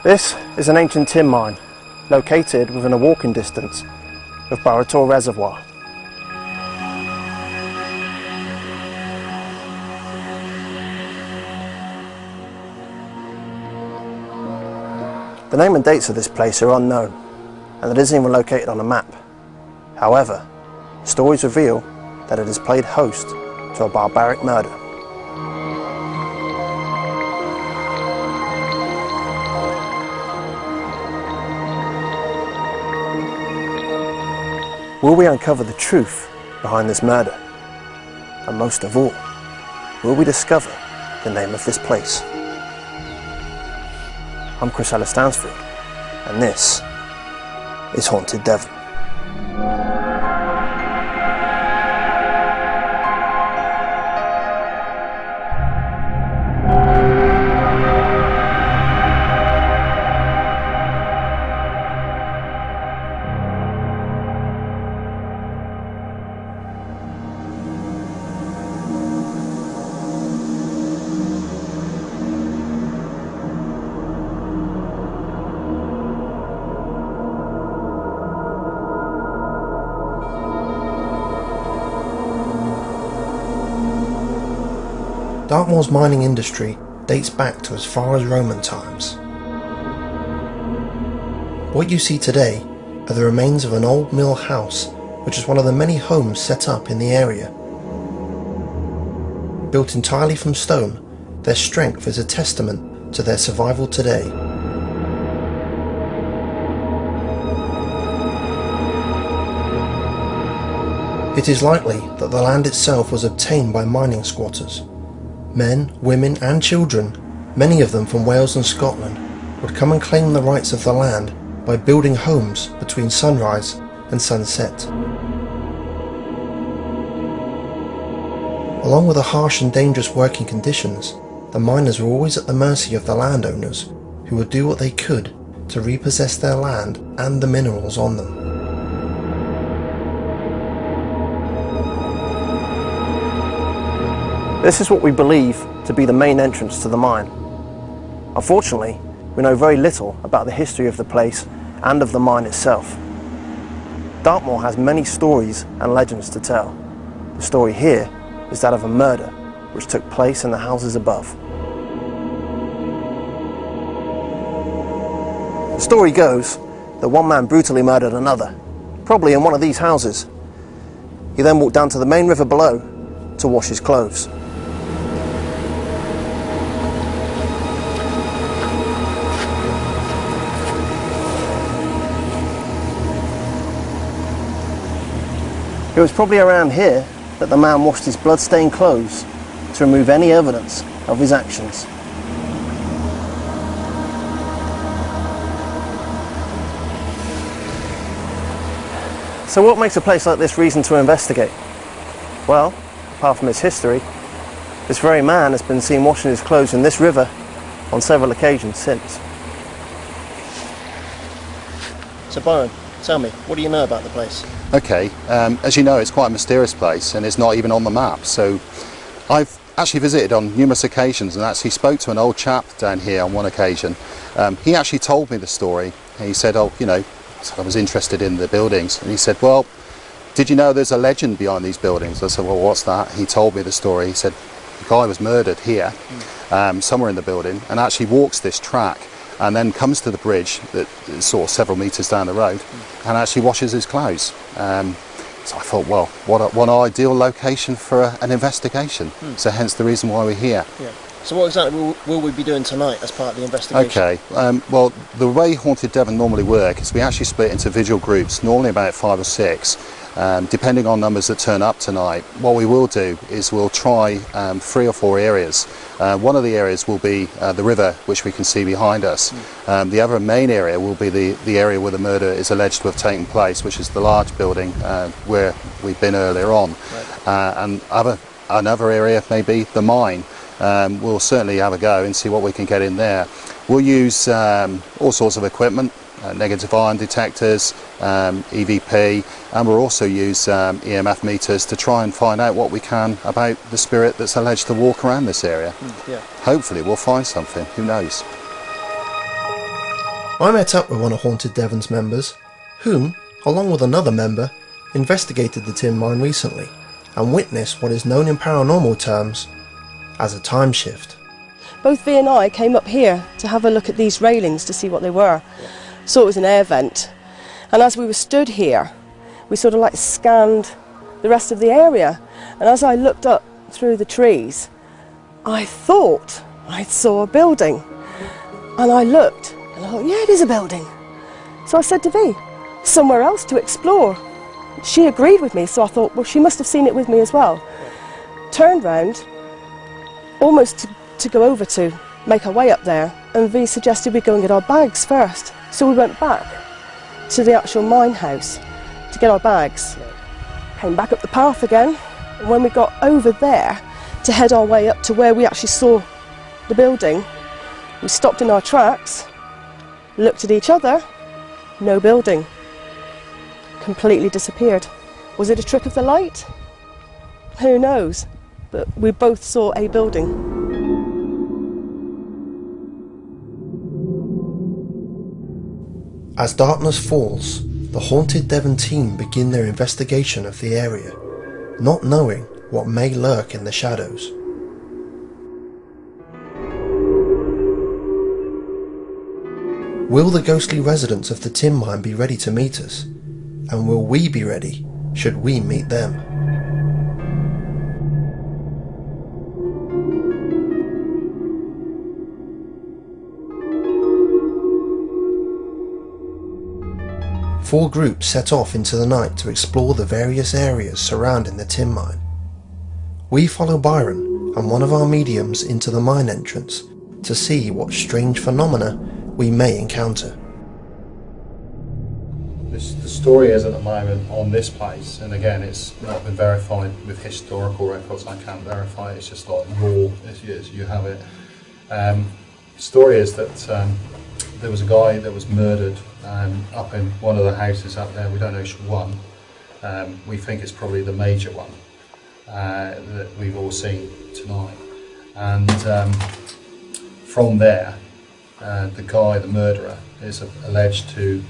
This is an ancient tin mine located within a walking distance of Barator Reservoir. The name and dates of this place are unknown, and it isn't even located on a map. However, stories reveal that it has played host to a barbaric murder. Will we uncover the truth behind this murder? And most of all, will we discover the name of this place? I'm Kriss Ellis-Stansfield, and this is Haunted-Devon. Dartmoor's mining industry dates back to as far as Roman times. What you see today are the remains of an old mill house, which is one of the many homes set up in the area. Built entirely from stone, their strength is a testament to their survival today. It is likely that the land itself was obtained by mining squatters. Men, women and children, many of them from Wales and Scotland, would come and claim the rights of the land by building homes between sunrise and sunset. Along with the harsh and dangerous working conditions, the miners were always at the mercy of the landowners, who would do what they could to repossess their land and the minerals on them. This is what we believe to be the main entrance to the mine. Unfortunately, we know very little about the history of the place and of the mine itself. Dartmoor has many stories and legends to tell. The story here is that of a murder which took place in the houses above. The story goes that one man brutally murdered another, probably in one of these houses. He then walked down to the main river below to wash his clothes. It was probably around here that the man washed his blood-stained clothes to remove any evidence of his actions. So what makes a place like this reason to investigate? Well, apart from its history, this very man has been seen washing his clothes in this river on several occasions since. So Byron, tell me, what do you know about the place? Okay, as you know, it's quite a mysterious place and it's not even on the map. So I've actually visited on numerous occasions and actually spoke to an old chap down here on one occasion. He actually told me the story. He said, oh, you know, I was interested in the buildings. And he said, well, did you know there's a legend behind these buildings? I said, well, what's that? He told me the story. He said, the guy was murdered here, somewhere in the building, and actually walks this track and then comes to the bridge that is sort of several metres down the road and actually washes his clothes. So I thought, well, what an ideal location for an investigation. So hence the reason why we're here. Yeah. So what exactly will we be doing tonight as part of the investigation? Okay, well, the way Haunted-Devon normally work is we actually split into vigil groups, normally about 5 or 6. Depending on numbers that turn up tonight, what we will do is we'll try 3 or 4 areas. One of the areas will be the river, which we can see behind us. The other main area will be the area where the murder is alleged to have taken place, which is the large building where we've been earlier on. Right. And another area may be the mine. We'll certainly have a go and see what we can get in there. We'll use all sorts of equipment, negative ion detectors, EVP, and we'll also use EMF meters to try and find out what we can about the spirit that's alleged to walk around this area. Yeah. Hopefully we'll find something, who knows. I met up with one of Haunted-Devon's members, whom, along with another member, investigated the tin mine recently and witnessed what is known in paranormal terms as a time shift. Both V and I came up here to have a look at these railings to see what they were. So it was an air vent, and as we were stood here, we sort of like scanned the rest of the area, and as I looked up through the trees, I thought I saw a building, and I looked and I thought, yeah, it is a building. So I said to V, somewhere else to explore. She agreed with me, so I thought, well, she must have seen it with me as well. Turned round, almost to go over to make our way up there, and V suggested we go and get our bags first. So we went back to the actual mine house to get our bags. Came back up the path again, and when we got over there to head our way up to where we actually saw the building, we stopped in our tracks, looked at each other, no building. Completely disappeared. Was it a trick of the light? Who knows? But we both saw a building. As darkness falls, the Haunted-Devon team begin their investigation of the area, not knowing what may lurk in the shadows. Will the ghostly residents of the tin mine be ready to meet us? And will we be ready should we meet them? Four groups set off into the night to explore the various areas surrounding the tin mine. We follow Byron and one of our mediums into the mine entrance to see what strange phenomena we may encounter. The story is at the moment on this place, and again it's not been verified with historical records. I can't verify it, it's just like raw as you have it. The story is that there was a guy that was murdered up in one of the houses up there. We don't know which one. We think it's probably the major one that we've all seen tonight. And from there, the murderer, is alleged to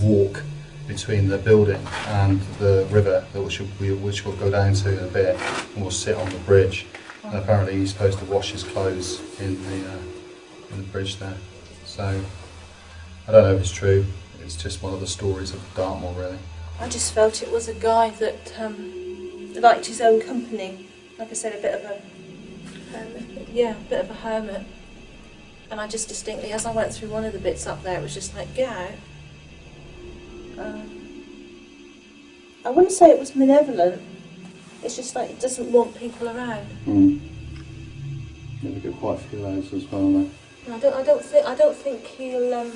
walk between the building and the river, which we'll go down to in a bit, and we'll sit on the bridge. And apparently he's supposed to wash his clothes in the bridge there. So I don't know if it's true. It's just one of the stories of Dartmoor, really. I just felt it was a guy that liked his own company. Like I said, a bit of a hermit. Yeah, a bit of a hermit. And I just distinctly, as I went through one of the bits up there, it was just like, get out. I wouldn't say it was malevolent. It's just like it doesn't want people around. Yeah, we get quite a few of those as well, though. I don't think he'll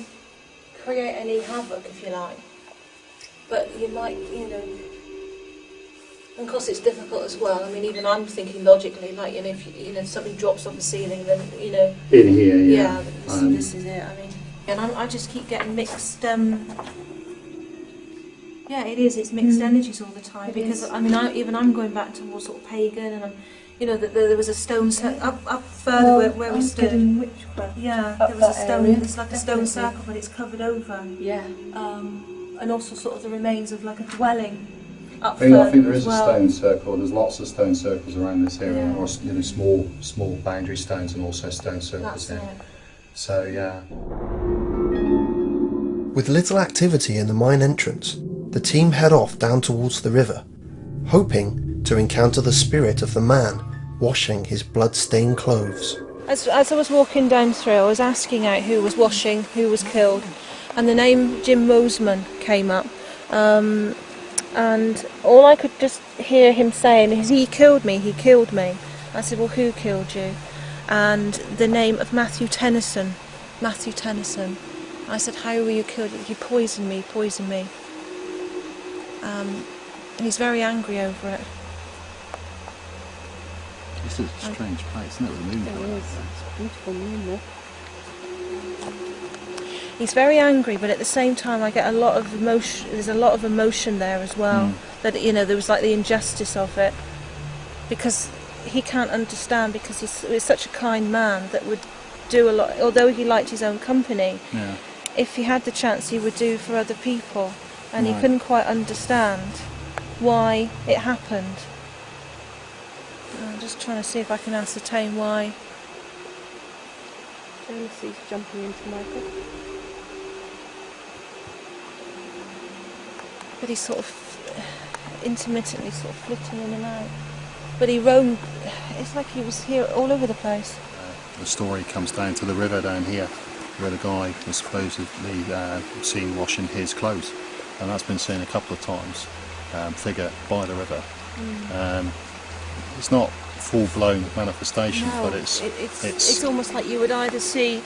create any havoc, if you like. But you might, and of course it's difficult as well. I mean, even I'm thinking logically, like, if something drops off the ceiling, then, In here, yeah. Yeah, this is it, I mean. And I just keep getting mixed, yeah, it's mixed energies all the time, because, I mean, I'm going back to more sort of pagan, and there was a stone up further where we stood. Witchcraft. Yeah, there was a stone. It's like a stone circle, but it's covered over. Yeah. And also sort of the remains of like a dwelling up I further. think there is as a well. stone circle. There's lots of stone circles around this area, Yeah. or small boundary stones, and also stone circles That's here. it. So yeah. With little activity in the mine entrance, the team head off down towards the river, hoping to encounter the spirit of the man washing his blood-stained clothes. As I was walking down through, I was asking out who was washing, who was killed, and the name Jim Mosman came up. And all I could just hear him saying is, he killed me. I said, well, who killed you? And the name of Matthew Tennyson. I said, how were you killed? He poisoned me. And he's very angry over it. It's a strange place, isn't it? With the moon. It is. It's beautiful moon there. He's very angry, but at the same time I get a lot of emotion. There's a lot of emotion there as well. That there was like the injustice of it, because he can't understand, because he's such a kind man that would do a lot. Although he liked his own company, if he had the chance, he would do for other people, and he couldn't quite understand why it happened. I'm just trying to see if I can ascertain why. Jealousy's jumping into Michael. But he's sort of intermittently sort of flitting in and out. But he roamed, it's like he was here all over the place. The story comes down to the river down here, where the guy was supposedly seen washing his clothes, and that's been seen a couple of times, figure by the river. It's not full-blown manifestation, No, but it's almost like you would either see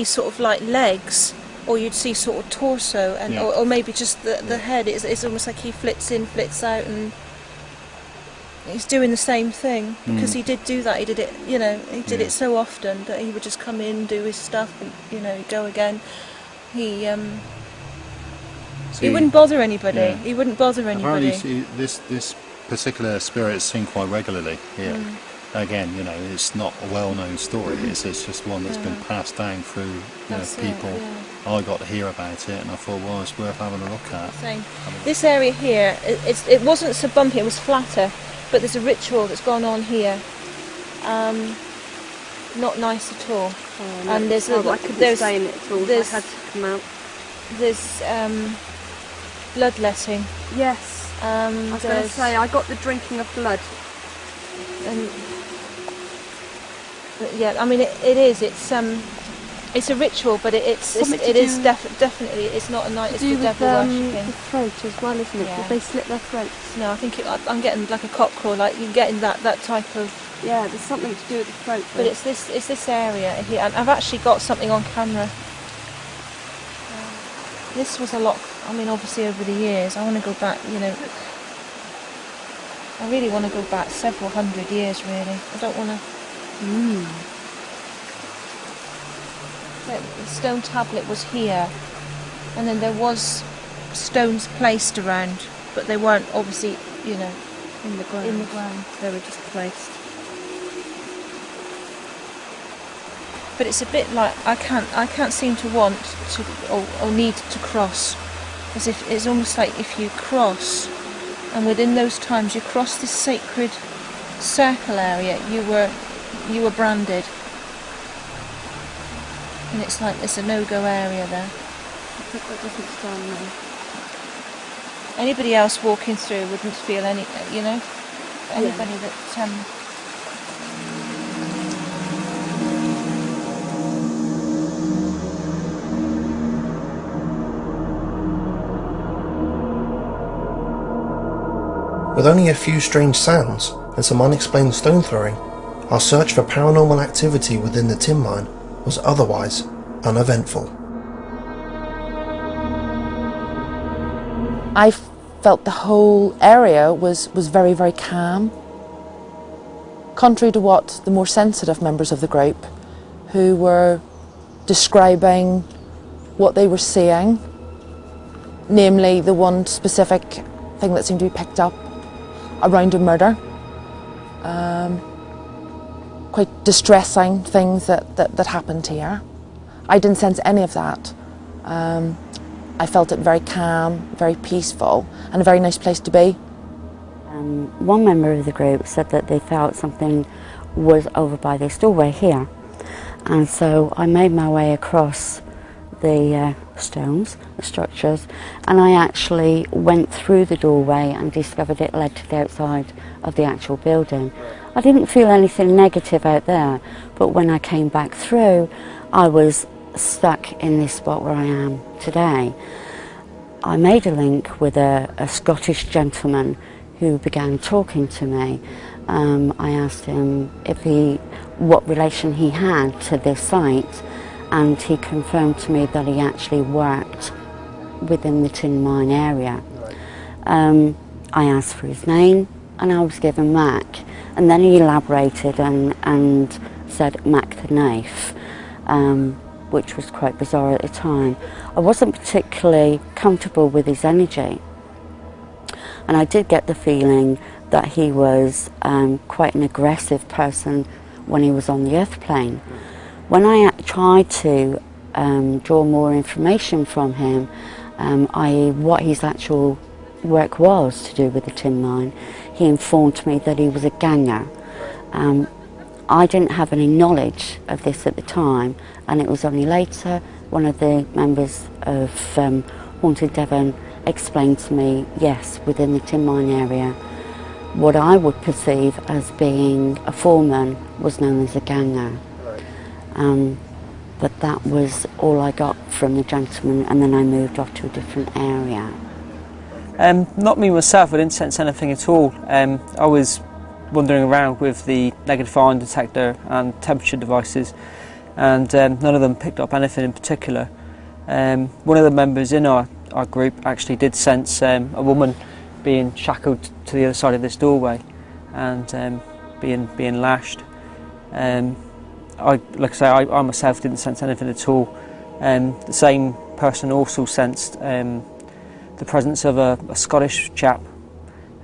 sort of like legs, or you'd see sort of torso, and or maybe just the head. It's almost like he flits in, flits out, and he's doing the same thing, because he did do that. He did it, you know, he did it so often that he would just come in, do his stuff, and, you know, he'd go again. He wouldn't bother anybody. Yeah. He wouldn't bother anybody. Apparently, this particular spirit is seen quite regularly here. Again, you know, it's not a well-known story. It's just one that's been passed down through people. I got to hear about it, and I thought, well, it's worth having a look at. This area here, it wasn't so bumpy. It was flatter, but there's a ritual that's gone on here. Not nice at all. Oh, no, and there's I couldn't stay in it at all. I had to come out. There's bloodletting. Yes. I was going to say, I got the drinking of blood. And yeah, I mean, it is. It's a ritual, but it is definitely. It's not a night. It's the devil worshipping. The throat as well, isn't it? Yeah. Did they slit their throats? No, I think I'm getting like a cockerel. Like you're getting that type of. Yeah, there's something to do with the throat. But it's this area here, and I've actually got something on camera. This was a lot. I mean, obviously over the years, I want to go back. You know, I really want to go back several hundred years. Really, I don't want to. The stone tablet was here, and then there was stones placed around, but they weren't obviously, you know, in the ground. in the ground. They were just placed. But it's a bit like I can't seem to want to or need to cross, as if it's almost like if you cross, and within those times you cross this sacred circle area, you were branded, and it's like it's a no-go area there. That doesn't stand now. Anybody else walking through wouldn't feel any, you know, anybody that. With only a few strange sounds and some unexplained stone throwing, our search for paranormal activity within the tin mine was otherwise uneventful. I felt the whole area was very, very calm. Contrary to what the more sensitive members of the group, who were describing what they were seeing, namely the one specific thing that seemed to be picked up around a murder, quite distressing things that happened here. I didn't sense any of that. I felt it very calm, very peaceful, and a very nice place to be. One member of the group said that they felt something was over by this doorway here, and so I made my way across the stones, the structures, and I actually went through the doorway and discovered it led to the outside of the actual building. I didn't feel anything negative out there, but when I came back through, I was stuck in this spot where I am today. I made a link with a Scottish gentleman who began talking to me. I asked him what relation he had to this site, and he confirmed to me that he actually worked within the tin mine area. I asked for his name and I was given Mac, and then he elaborated and said Mac the Knife, which was quite bizarre at the time. I wasn't particularly comfortable with his energy, and I did get the feeling that he was quite an aggressive person when he was on the earth plane. When I tried to draw more information from him, i.e. what his actual work was to do with the tin mine, he informed me that he was a ganger. I didn't have any knowledge of this at the time, and it was only later one of the members of Haunted-Devon explained to me, yes, within the tin mine area, what I would perceive as being a foreman was known as a ganger. But that was all I got from the gentleman, and then I moved off to a different area. Not me myself, I didn't sense anything at all. I was wandering around with the negative ion detector and temperature devices, and none of them picked up anything in particular. One of the members in our group actually did sense a woman being shackled to the other side of this doorway and being lashed. Like I say, I myself didn't sense anything at all. The same person also sensed the presence of a Scottish chap,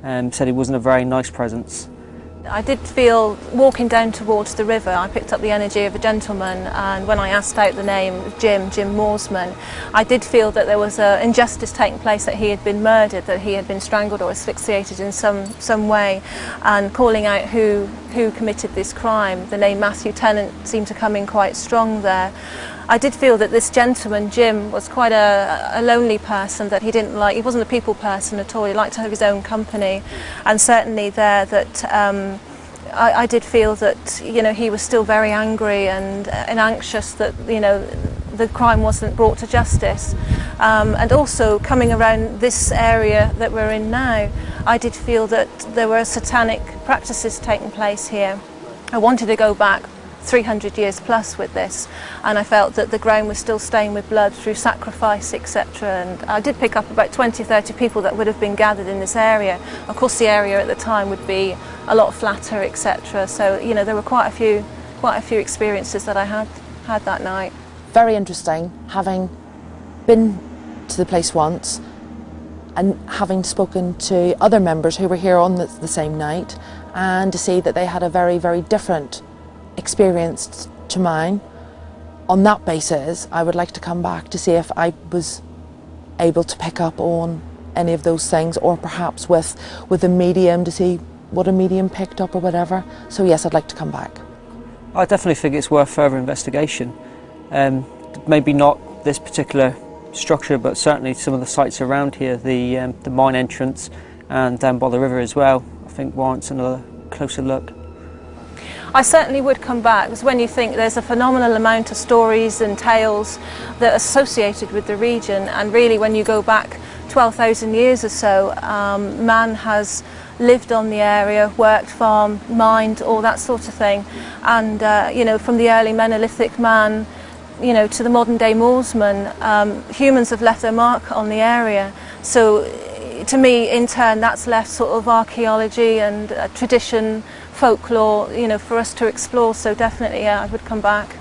said he wasn't a very nice presence. I did feel, walking down towards the river, I picked up the energy of a gentleman, and when I asked out the name Jim Morsman, I did feel that there was an injustice taking place, that he had been murdered, that he had been strangled or asphyxiated in some way, and calling out who committed this crime. The name Matthew Tennant seemed to come in quite strong there. I did feel that this gentleman, Jim, was quite a lonely person, that he wasn't a people person at all, he liked to have his own company, and certainly there that I did feel that, you know, he was still very angry and anxious that, you know, the crime wasn't brought to justice. And also coming around this area that we're in now, I did feel that there were satanic practices taking place here. I wanted to go back 300 years plus with this, and I felt that the ground was still stained with blood through sacrifice, etc. And I did pick up about 20-30 people that would have been gathered in this area. Of course, the area at the time would be a lot flatter, etc. So, you know, there were quite a few experiences that I had that night. Very interesting, having been to the place once and having spoken to other members who were here on the same night, and to see that they had a very, very different experience to mine. On that basis, I would like to come back to see if I was able to pick up on any of those things, or perhaps with a medium, to see what a medium picked up or whatever. So yes, I'd like to come back. I definitely think it's worth further investigation. Maybe not this particular structure, but certainly some of the sites around here, the mine entrance and down by the river as well, I think warrants another closer look. I certainly would come back, because when you think there's a phenomenal amount of stories and tales that are associated with the region, and really when you go back 12,000 years or so, man has lived on the area, worked, farmed, mined, all that sort of thing. And you know, from the early Menolithic man, you know, to the modern day Moorsman, humans have left their mark on the area. So to me, in turn, that's left sort of archaeology and tradition, folklore, you know, for us to explore. So definitely, yeah, I would come back.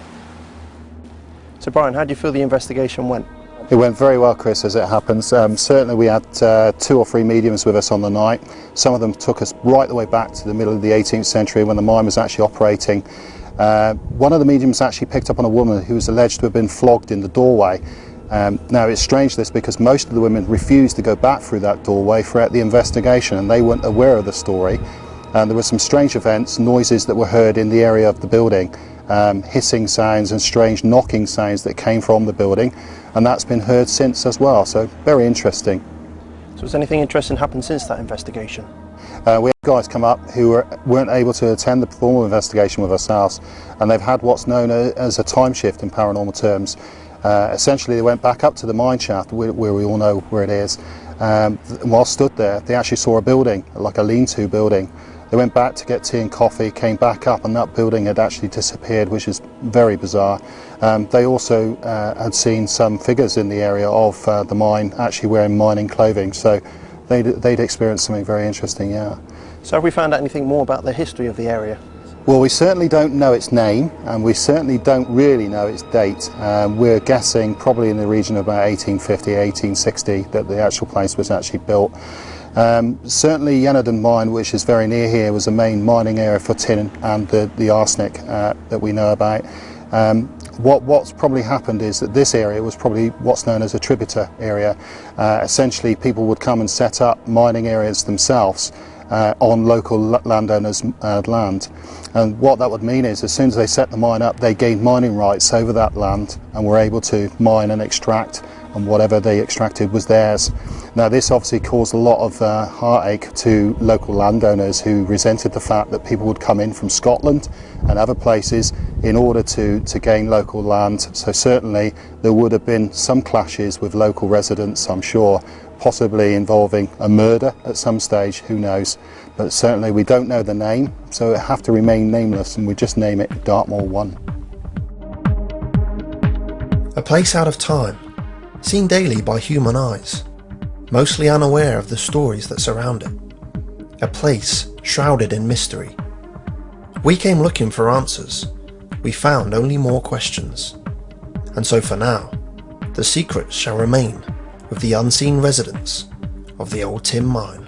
So Brian, how do you feel the investigation went? It went very well, Chris, as it happens. Certainly we had 2 or 3 mediums with us on the night. Some of them took us right the way back to the middle of the 18th century when the mine was actually operating. One of the mediums actually picked up on a woman who was alleged to have been flogged in the doorway. Now it's strange this, because most of the women refused to go back through that doorway throughout the investigation, and they weren't aware of the story. There were some strange events, noises that were heard in the area of the building, hissing sounds and strange knocking sounds that came from the building, and that's been heard since as well, so very interesting. So has anything interesting happened since that investigation? We had guys come up who weren't able to attend the formal investigation with ourselves, and they've had what's known as a time shift in paranormal terms. Essentially they went back up to the mine shaft, where we all know where it is, and while stood there they actually saw a building, like a lean-to building. They went back to get tea and coffee, came back up, and that building had actually disappeared, which is very bizarre. They also had seen some figures in the area of the mine actually wearing mining clothing, so they'd experienced something very interesting, yeah. So have we found out anything more about the history of the area? Well, we certainly don't know its name, and we certainly don't really know its date. We're guessing probably in the region of about 1850, 1860 that the actual place was actually built. Certainly Haunted-Devon mine, which is very near here, was a main mining area for tin and the arsenic that we know about. What's probably happened is that this area was probably what's known as a tributor area. Essentially, people would come and set up mining areas themselves on local landowners' land. And what that would mean is, as soon as they set the mine up, they gained mining rights over that land and were able to mine and extract, and whatever they extracted was theirs. Now, this obviously caused a lot of heartache to local landowners who resented the fact that people would come in from Scotland and other places in order to gain local land. So certainly there would have been some clashes with local residents, I'm sure, possibly involving a murder at some stage, who knows. But certainly we don't know the name, so it have to remain nameless, and we just name it Dartmoor 1. A place out of time, seen daily by human eyes, mostly unaware of the stories that surround it. A place shrouded in mystery. We came looking for answers. We found only more questions. And so for now, the secrets shall remain with the unseen residents of the Old Tin Mine.